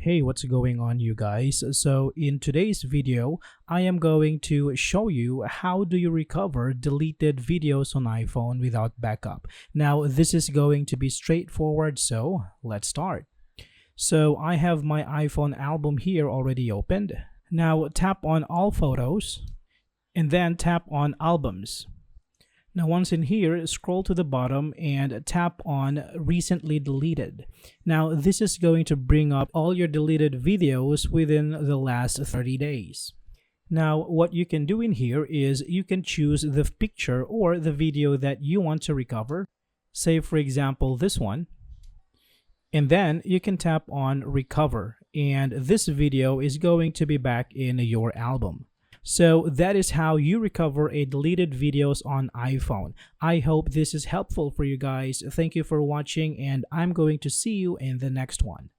Hey, what's going on, you guys? So in today's video, I am going to show you how do you recover deleted videos on iPhone without backup. Now, this is going to be straightforward, so let's start. So I have my iPhone album here already opened. Now tap on all photos and then tap on albums. Now once in here, scroll to the bottom and tap on recently deleted. Now this is going to bring up all your deleted videos within the last 30 days. Now what you can do in here is you can choose the picture or the video that you want to recover. Say for example this one. And then you can tap on recover and this video is going to be back in your album. So that is how you recover a deleted videos on iPhone. I hope this is helpful for you guys. Thank you for watching and I'm going to see you in the next one.